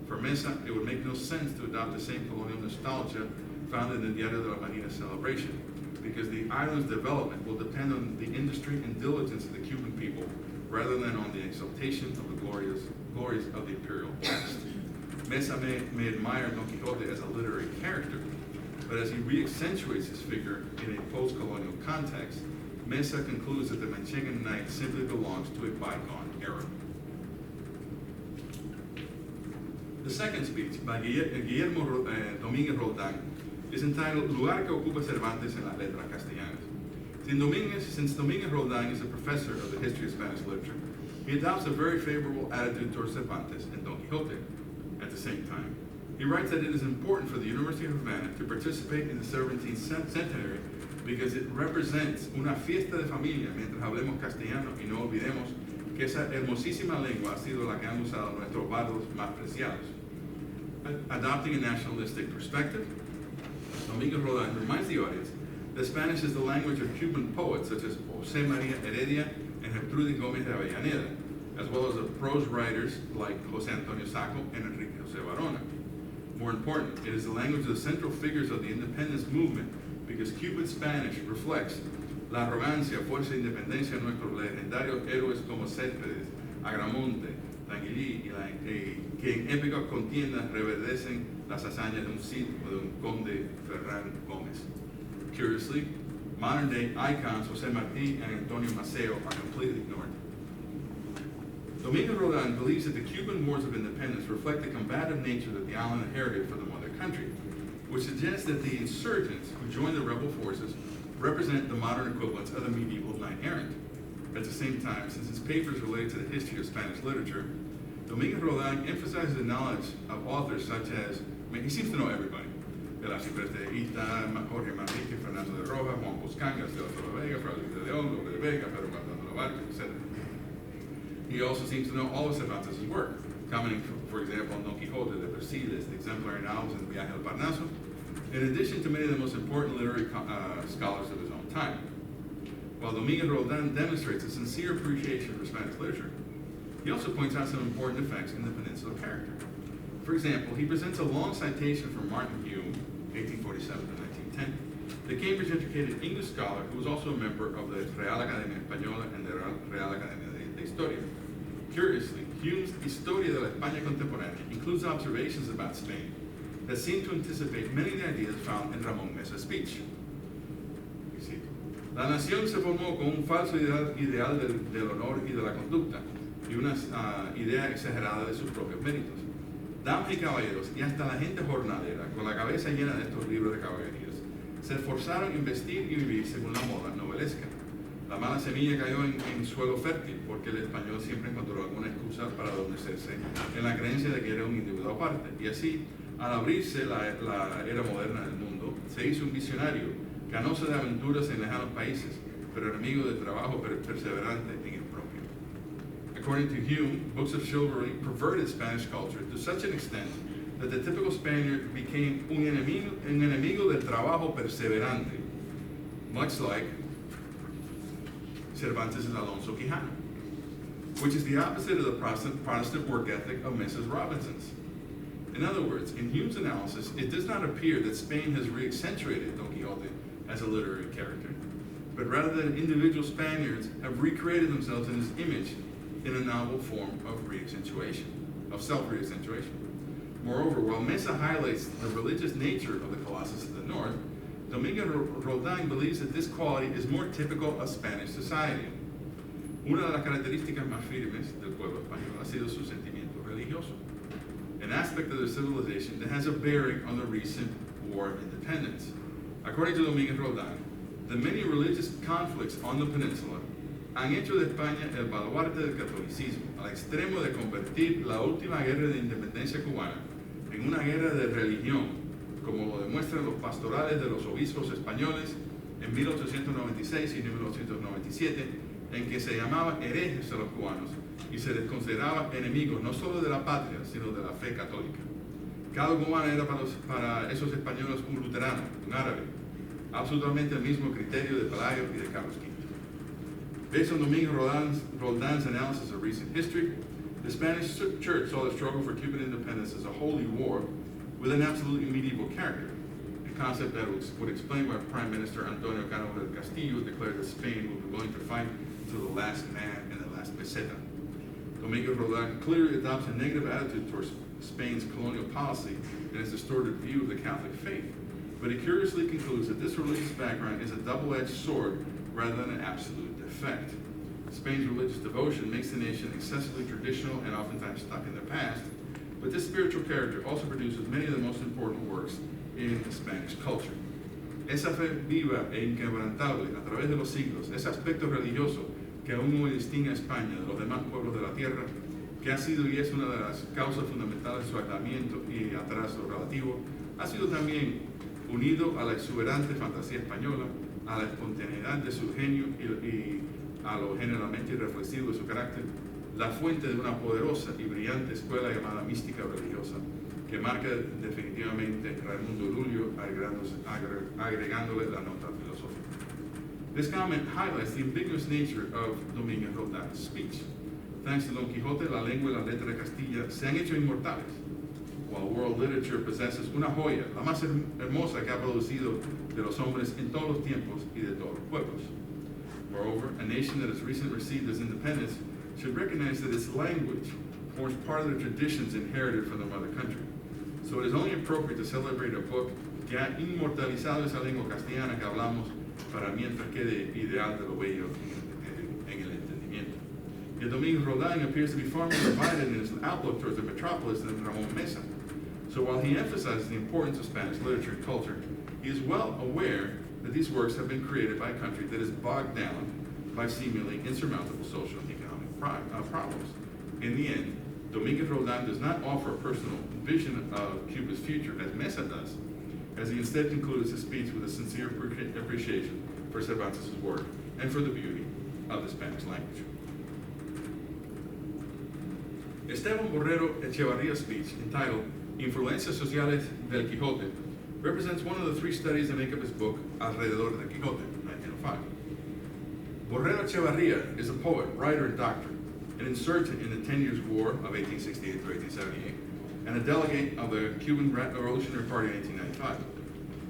For Mesa, it would make no sense to adopt the same colonial nostalgia found in the Diario de la Marina celebration, because the island's development will depend on the industry and diligence of the Cuban people rather than on the exaltation of the glories of the imperial past. Mesa may admire Don Quixote as a literary character, but as he re-accentuates his figure in a post-colonial context, Mesa concludes that the Manchegan knight simply belongs to a bygone era. The second speech, by Guillermo Domínguez Roldán, is entitled Lugar que ocupa Cervantes en las letras castellanas. Since Domínguez Roldán is a professor of the history of Spanish literature, he adopts a very favorable attitude towards Cervantes and Don Quixote. At the same time, he writes that it is important for the University of Havana to participate in the 17th centenary because it represents una fiesta de familia mientras hablemos castellano y no olvidemos que esa hermosísima lengua ha sido la que han usado nuestros bardos más preciados. Adopting a nationalistic perspective, Domínguez Roldán reminds the audience that Spanish is the language of Cuban poets such as José María Heredia and Gertrudis Gómez de Avellaneda, as well as of prose writers like José Antonio Sacco and Enrique José Barona. More important, it is the language of the central figures of the independence movement because Cuban Spanish reflects la arrogancia, fuerza y independencia de nuestros legendarios héroes como Céspedes, Agramonte, Tanguilí, que en épicas contiendas reverdecen las hazañas de un Cid o de un conde Ferran Gómez. Curiously, modern-day icons José Martí and Antonio Maceo are completely ignored. Domínguez Roldán believes that the Cuban Wars of Independence reflect the combative nature that the island inherited from the mother country, which suggests that the insurgents who joined the rebel forces represent the modern equivalents of the medieval knight-errant. At the same time, since his papers relate to the history of Spanish literature, Domínguez Roldán emphasizes the knowledge of authors such as, he seems to know everybody, el arcipreste de Ita, Jorge Manrique, Fernando de Rojas, Juan Buscán, García de la Vega, Fray de León, Lope de Vega, Pedro Guardando Labarca, etc. He also seems to know all of Cervantes' work, commenting, for example, on Don Quixote, de Persiles, the exemplary novels, and Viaje al Parnaso, in addition to many of the most important literary scholars of his own time. While Dominguez Roldan demonstrates a sincere appreciation for Spanish literature, he also points out some important effects in the Peninsular character. For example, he presents a long citation from Martin Hume, 1847 to 1910, the Cambridge-educated English scholar who was also a member of the Real Academia Española and the Real Academia de Historia. Curiously, Hume's Historia de la España Contemporánea includes observations about Spain that seem to anticipate many of the ideas found in Ramón Mesa's speech. La nación se formó con un falso ideal del honor y de la conducta y una idea exagerada de sus propios méritos. Damas y caballeros, y hasta la gente jornalera, con la cabeza llena de estos libros de caballerías, se esforzaron en vestir y vivir según la moda novelesca. La mala semilla cayó en suelo fértil, porque el español siempre encontró alguna excusa para adormecerse en la creencia de que era un individuo aparte. Y así, al abrirse la era moderna del mundo, se hizo un visionario, canoso de aventuras en lejanos países, pero enemigo del trabajo perseverante en el propio. According to Hume, books of chivalry perverted Spanish culture to such an extent that the typical Spaniard became un enemigo del trabajo perseverante, much like Cervantes' Alonso Quijano, which is the opposite of the Protestant work ethic of Mrs. Robinson's. In other words, in Hume's analysis, it does not appear that Spain has re-accentuated Don Quixote as a literary character, but rather that individual Spaniards have recreated themselves in his image in a novel form of self-re-accentuation. Moreover, while Mesa highlights the religious nature of the Colossus of the North, Dominguez Roldan believes that this quality is more typical of Spanish society. Una de las características más firmes del pueblo español ha sido su sentimiento religioso, an aspect of their civilization that has a bearing on the recent War of Independence. According to Dominguez Roldan, the many religious conflicts on the peninsula han hecho de España el baluarte del catolicismo, al extremo de convertir la última guerra de independencia cubana en una guerra de religión, como lo demuestran los pastorales de los obispos españoles en 1896 y 1897, en que se llamaba herejes a los cubanos y se les consideraba enemigos no solo de la patria, sino de la fe católica. Cada cubano era para esos españoles un luterano, un árabe, absolutamente el mismo criterio de Pelayo y de Carlos V. Based on Dominguez Roldan's analysis of recent history, the Spanish Church saw the struggle for Cuban independence as a holy war with an absolutely medieval character, a concept that would explain why Prime Minister Antonio Cano del Castillo declared that Spain would be willing to fight to the last man and the last peseta. Dominguez Roldan clearly adopts a negative attitude towards Spain's colonial policy and its distorted view of the Catholic faith, but he curiously concludes that this religious background is a double-edged sword rather than an absolute defect. Spain's religious devotion makes the nation excessively traditional and oftentimes stuck in the past, but this spiritual character also produces many of the most important works in the Spanish culture. Esa fe viva e inquebrantable a través de los siglos, ese aspecto religioso que aún hoy distingue a España de los demás pueblos de la tierra, que ha sido y es una de las causas fundamentales de su aislamiento y atraso relativo, ha sido también unido a la exuberante fantasía española, a la espontaneidad de su genio y a lo generalmente irreflexivo de su carácter, la fuente de una poderosa y brillante escuela llamada mística religiosa, que marca definitivamente Raimundo Lulio, agregándole la nota filosófica. This comment highlights the ambiguous nature of Dominguez Roldan's speech. Thanks to Don Quixote, la lengua y la letra de Castilla se han hecho inmortales, while world literature possesses una joya, la más hermosa que ha producido de los hombres en todos los tiempos y de todos los pueblos. Moreover, a nation that has recently received its independence should recognize that its language forms part of the traditions inherited from the mother country. So it is only appropriate to celebrate a book que ha inmortalizado esa lengua castellana que hablamos para mientras quede ideal de lo bello en el entendimiento. Yet Dominguez Roldan appears to be far more divided in his outlook towards the metropolis than Ramón Mesa. So while he emphasizes the importance of Spanish literature and culture, he is well aware that these works have been created by a country that is bogged down by seemingly insurmountable social and economic problems. In the end, Dominguez Roldan does not offer a personal vision of Cuba's future as Mesa does. as he instead concluded his speech with a sincere appreciation for Cervantes' work and for the beauty of the Spanish language. Esteban Borrero Echevarria's speech, entitled Influencias Sociales del Quijote, represents one of the three studies that make up his book Alrededor del Quijote, 1905. Borrero Echevarria is a poet, writer, and doctor, an insurgent in the 10 Years' War of 1868 to 1878, and a delegate of the Cuban Revolutionary Party in 1895.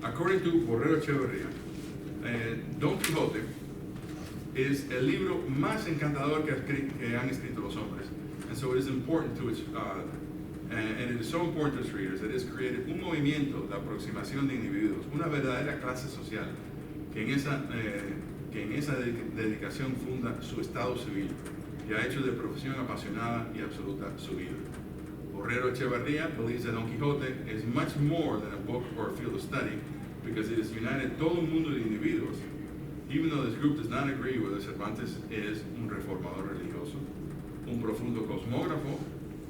According to Borrero Echevarria, Don Quixote es el libro más encantador que han escrito los hombres, and so it is important to its and it is so important to its readers that it has created un movimiento de aproximación de individuos, una verdadera clase social que en esa dedicación funda su estado civil y ha hecho de profesión apasionada y absoluta su vida. Borrero Echevarria believes that Don Quixote is much more than a book or a field of study because it has united todo un mundo de individuos, even though this group does not agree whether Cervantes is un reformador religioso, un profundo cosmógrafo,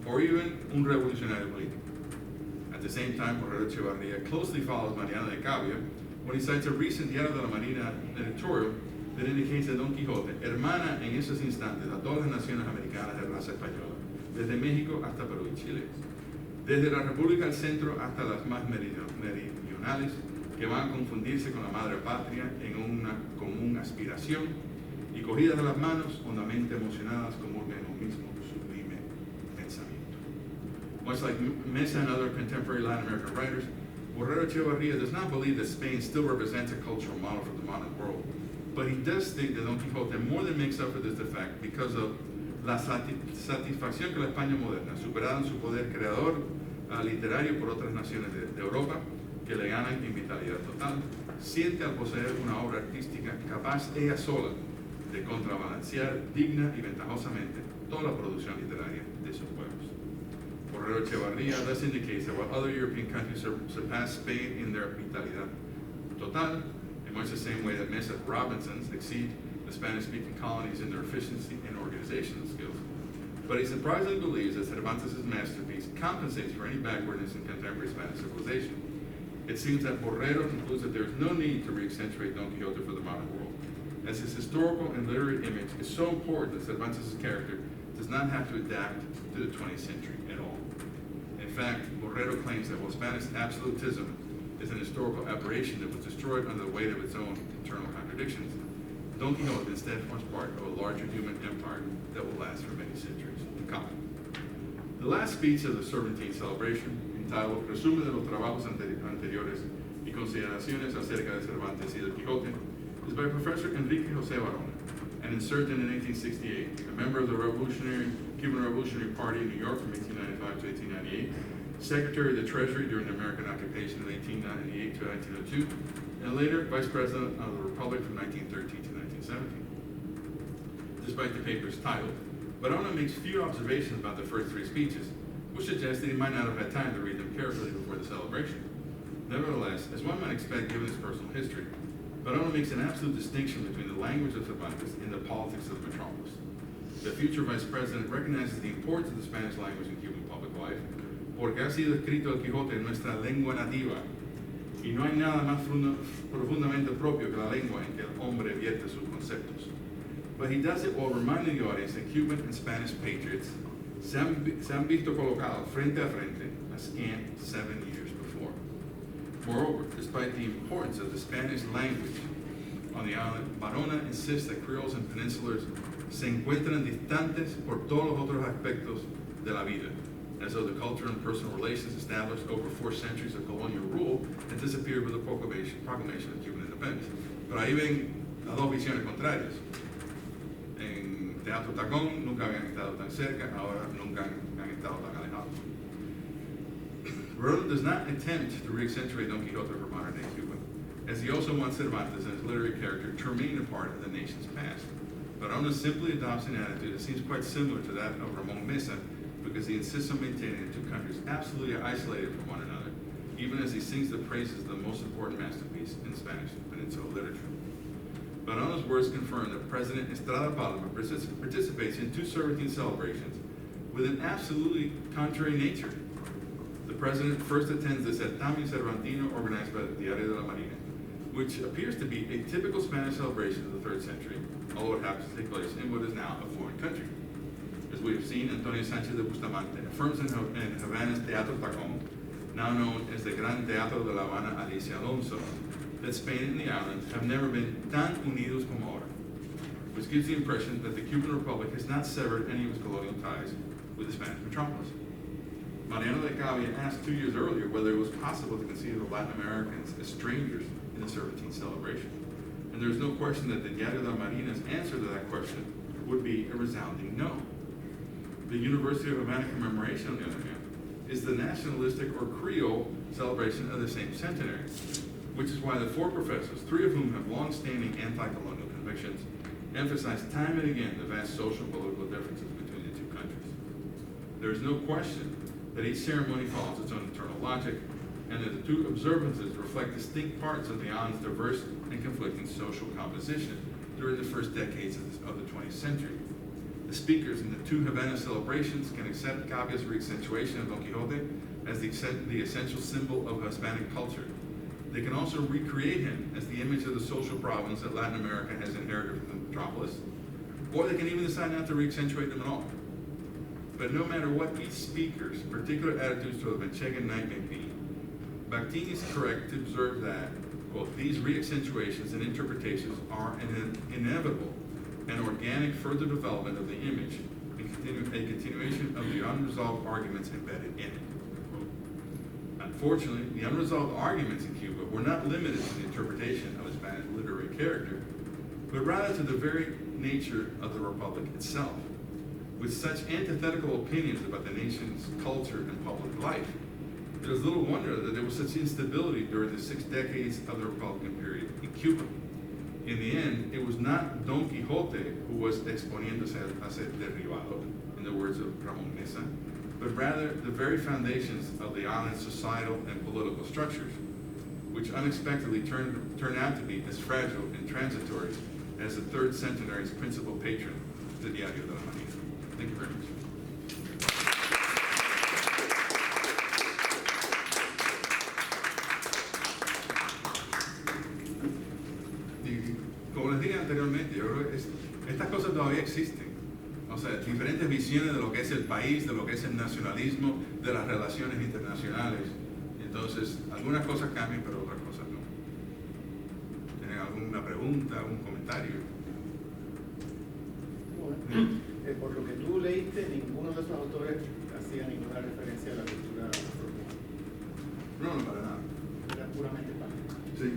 or even un revolucionario político. At the same time, Borrero Echevarria closely follows Mariana de Cavia when he cites a recent Diario de la Marina editorial that indicates that Don Quixote hermana en esos instantes a todas las naciones americanas de raza española, desde México hasta Perú y Chile, desde la República del Centro hasta las más meridionales, que van a confundirse con la madre patria en una común aspiración y cogidas de las manos, hondamente emocionadas, comulgan en un mismo sublime pensamiento. Much like Mesa and other contemporary Latin American writers, Borrero Echevarria does not believe that Spain still represents a cultural model for the modern world, but he does think that Don Quixote more than makes up for this defect because of la satisfacción que la España moderna, superada en su poder creador literario por otras naciones de Europa, que le ganan en vitalidad total, siente al poseer una obra artística capaz ella sola de contrabalancear digna y ventajosamente toda la producción literaria de sus pueblos. Borrero Echevarria thus indicates that while other European countries surpass Spain in their vitalidad total, in much the same way that Mesa Robinsons exceed the Spanish-speaking colonies in their efficiency and organizational skills. But he surprisingly believes that Cervantes' masterpiece compensates for any backwardness in contemporary Spanish civilization. It seems that Borrero concludes that there is no need to re-accentuate Don Quixote for the modern world, as his historical and literary image is so important that Cervantes' character does not have to adapt to the 20th century at all. In fact, Borrero claims that while Spanish absolutism is an historical aberration that was destroyed under the weight of its own internal contradictions, Don Quixote instead forms part of a larger human empire that will last for many centuries to come. The last speech of the Cervantine celebration, entitled Resumen de los Trabajos Anteriores y Consideraciones acerca de Cervantes y del Quijote, is by Professor Enrique José Barona, an insurgent in 1868, a member of the Cuban Revolutionary Party in New York from 1895 to 1898, Secretary of the Treasury during the American occupation of 1898 to 1902, and later Vice President of the Republic from 1913 to 1917. Despite the paper's title, Barona makes few observations about the first three speeches, which suggests that he might not have had time to read them carefully before the celebration. Nevertheless, as one might expect given his personal history, Barona makes an absolute distinction between the language of Cervantes and the politics of the metropolis. The future vice president recognizes the importance of the Spanish language in Cuban public life, porque ha sido escrito el Quijote en nuestra lengua nativa, y no hay nada más profundamente propio que la lengua en que el hombre vierte sus conceptos. But he does it while reminding the audience that Cuban and Spanish patriots se han visto colocados frente a frente a scant 7 years before. Moreover, despite the importance of the Spanish language on the island, Barona insists that Criollos and Peninsulares se encuentran distantes por todos los otros aspectos de la vida, as though the culture and personal relations established over 4 centuries of colonial rule had disappeared with the proclamation of Cuban independence. Pero ahí ven las dos visiones contrarias. En Teatro Tacón nunca habían estado tan cerca, ahora nunca han estado tan alejados. Barona does not attempt to re-accentuate Don Quixote for modern-day Cuba, as he also wants Cervantes and his literary character to remain a part of the nation's past. Barona simply adopts an attitude that seems quite similar to that of Ramon Mesa, because he insists on maintaining the two countries absolutely isolated from one another, even as he sings the praises of the most important masterpiece in Spanish Peninsula literature. Barona's words confirm that President Estrada Palma participates in 2 Cervantine celebrations with an absolutely contrary nature. The president first attends the certamen cervantino organized by the Diario de la Marina, which appears to be a typical Spanish celebration of the 3rd century, although it happens to take place in what is now a foreign country. As we have seen, Antonio Sanchez de Bustamante affirms in Havana's Teatro Tacón, now known as the Gran Teatro de la Habana Alicia Alonso, that Spain and the islands have never been tan unidos como ahora, which gives the impression that the Cuban Republic has not severed any of its colonial ties with the Spanish metropolis. Mariano de Cavia asked 2 years earlier whether it was possible to conceive of Latin Americans as strangers in the Cervantine celebration. And there is no question that the Diario de la Marina's answer to that question would be a resounding no. The University of Havana Commemoration, on the other hand, is the nationalistic or Creole celebration of the same centenary, which is why the 4 professors, 3 of whom have long-standing anti-colonial convictions, emphasize time and again the vast social and political differences between the 2 countries. There is no question that each ceremony follows its own internal logic, and that the 2 observances reflect distinct parts of the island's diverse and conflicting social composition during the first decades of the 20th century. The speakers in the 2 Havana celebrations can accept Cavia's reaccentuation of Don Quixote as the essential symbol of Hispanic culture. They can also recreate him as the image of the social problems that Latin America has inherited from the metropolis, or they can even decide not to reaccentuate them at all. But no matter what each speaker's particular attitudes toward the Manchegan night may be, Bakhtin is correct to observe that, quote, these reaccentuations and interpretations are an inevitable and organic further development of the image, a continuation of the unresolved arguments embedded in it. Unfortunately, the unresolved arguments in Cuba were not limited to the interpretation of Spanish literary character, but rather to the very nature of the Republic itself. With such antithetical opinions about the nation's culture and public life, it is little wonder that there was such instability during the 6 decades of the Republican period in Cuba. In the end, it was not Don Quixote who was exponiéndose a ser derribado, in the words of Ramon Mesa, but rather the very foundations of the island's societal and political structures, which unexpectedly turned out to be as fragile and transitory as the 3rd centenary's principal patron, the Diario de la Marina. Thank you very much. Como les dije anteriormente, yo creo que estas cosas todavía existen. O sea, diferentes visiones de lo que es el país, de lo que es el nacionalismo, de las relaciones internacionales. Entonces, algunas cosas cambian, pero otras cosas no. ¿Tienen alguna pregunta, algún comentario? Bueno, por lo que tú leíste, ninguno de esos autores hacía ninguna referencia a la cultura afroamericana. No, para nada. Era puramente hispánica. Sí,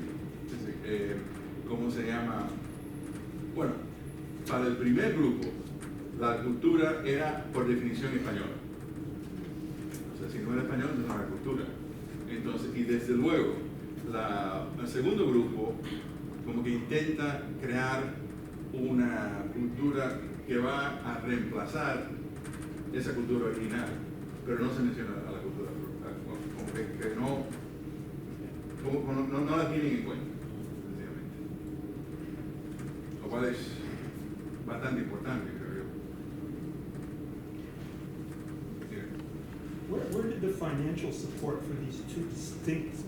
sí, sí. ¿Cómo se llama? Bueno, para el primer grupo, la cultura era por definición española. O sea, si no era español, no era cultura. Entonces, y desde luego, el segundo grupo como que intenta crear una cultura que va a reemplazar esa cultura original, pero no se menciona a la cultura, como que no la tienen en cuenta, sencillamente. Lo cual es bastante importante, creo yo. Where did the financial support for these 2 distinct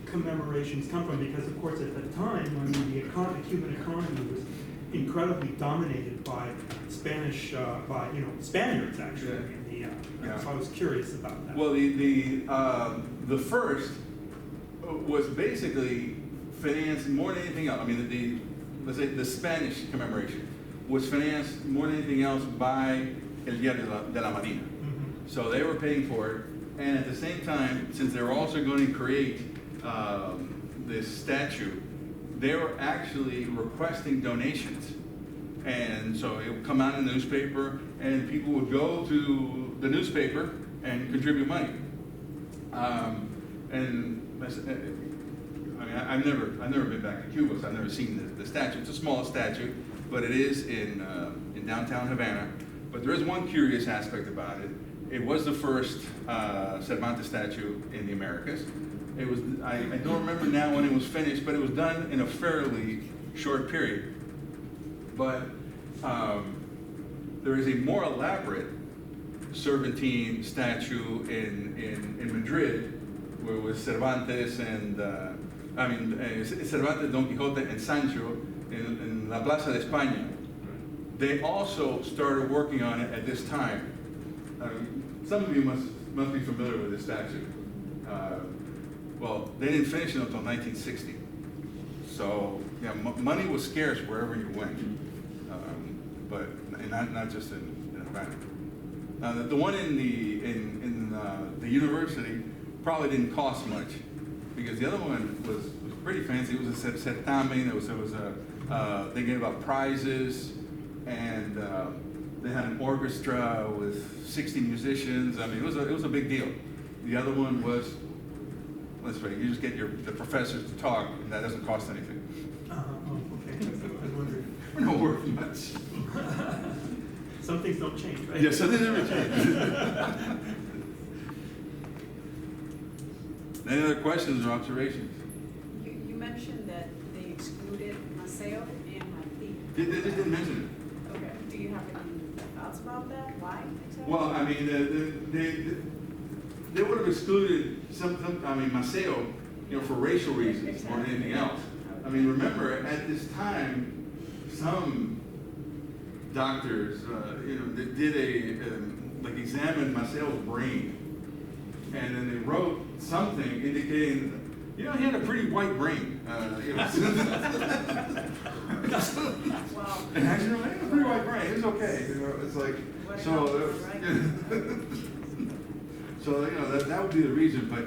commemorations come from? Because, of course, at the time, I mean, the Cuban economy was incredibly dominated by Spanish, Spaniards actually. Yeah. So I was curious about that. Well, the first was basically financed more than anything else. I mean, let's say the Spanish commemoration was financed more than anything else by El Diario de la Marina. Mm-hmm. So they were paying for it, and at the same time, since they were also going to create this statue, they were actually requesting donations. And so it would come out in the newspaper, and people would go to the newspaper and contribute money. I've never been back to Cuba, so I've never seen the statue. It's a small statue, but it is in downtown Havana. But there is one curious aspect about it. It was the first Cervantes statue in the Americas. It was, I don't remember now when it was finished, but it was done in a fairly short period. But there is a more elaborate Cervantine statue in Madrid was Cervantes and, Cervantes, Don Quixote, and Sancho in La Plaza de España. They also started working on it at this time. Some of you must be familiar with this statue. Well, they didn't finish it until 1960. So, yeah, money was scarce wherever you went, but not just in Havana. The one in the university probably didn't cost much, because the other one was pretty fancy. It was a certamen. They gave out prizes, and they had an orchestra with 60 musicians. I mean, it was a big deal. The other one was, let's say, you just get the professors to talk, and that doesn't cost anything. Okay. I wondered. We're not worth much. Some things don't change, right? Yeah, some things never change. Any other questions or observations? You mentioned that they excluded Maceo and Martí. They just didn't mention it. Okay. Do you have any thoughts about that? Why exactly? Well, I mean, they would have excluded Maceo, for racial reasons more than anything else. I mean, remember, at this time, some doctors, they did examined Maceo's brain, and then they wrote something indicating, he had a pretty white brain. Wow. And actually, he had a pretty white brain. It was okay. It's like, What so. So that would be the reason, but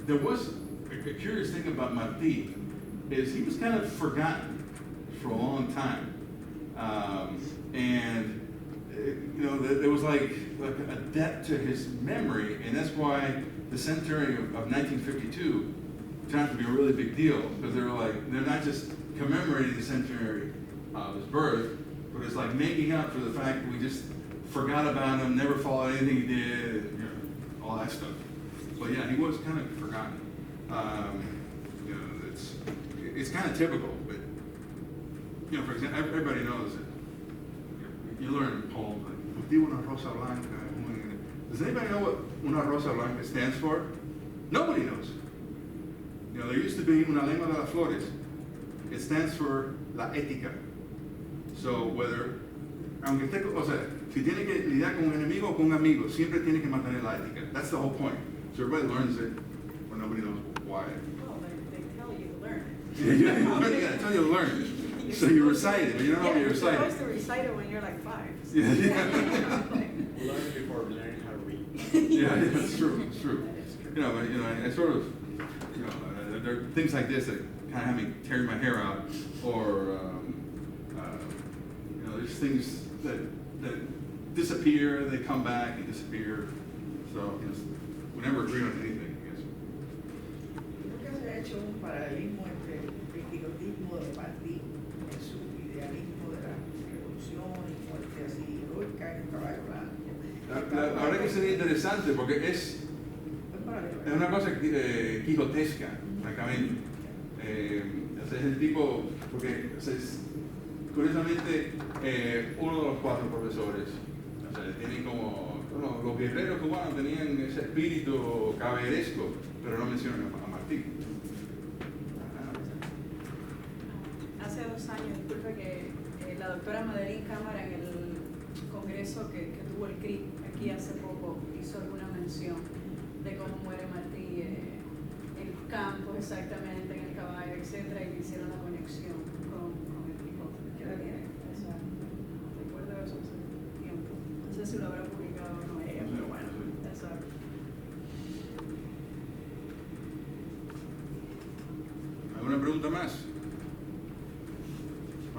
there was a curious thing about Martí, is he was kind of forgotten for a long time, and there was like a debt to his memory, and that's why the centenary of 1952 turned out to be a really big deal, because they're not just commemorating the centenary of his birth, but it's like making up for the fact that we just forgot about him, never followed anything he did, and, all that stuff. But yeah, he was kind of forgotten. It's kind of typical, but for example, everybody knows that you learn poems like "Una rosa blanca." Does anybody know what "Una rosa blanca" stands for? Nobody knows. There used to be "Una lengua de las flores." It stands for la ética. So aunque esté, si tiene que lidiar con un enemigo o con un amigo, siempre tiene que mantener la ética. That's the whole point. So everybody learns it, but nobody knows why. Well, they tell you to learn it. Yeah, they tell you to learn it. So you recite it, but you don't know what you recite. You're supposed to recite it when you're like 5. Yeah. Learn it before learning how to read. Yeah, that's true. It's true. I sort of, there are things like this that kind of have me tearing my hair out, or there's things that disappear, they come back and disappear. So we never agree on anything, I guess. Creo que se ha hecho un paralelismo entre el quixotismo de Martí en su idealismo de la revolución y muerte así heroica en un caballo blanco. La verdad que sería interesante porque es una cosa quijotesca, francamente. Es el tipo, porque curiosamente uno de los 4 profesores, tienen como, los guerreros cubanos tenían ese espíritu caballeresco, pero no mencionan a Martí. Hace 2 años, disculpe, que la doctora Madeline Cámara en el congreso que tuvo el CRI aquí hace poco hizo alguna mención de cómo muere Martí en los campos exactamente, en el caballo, etcétera, y hicieron la conexión con el Quijote. Recuerdo eso hace tiempo. No sé si lo habrá publicado o no ella, pero bueno, exacto. ¿Alguna pregunta más?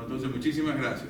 Entonces, muchísimas gracias.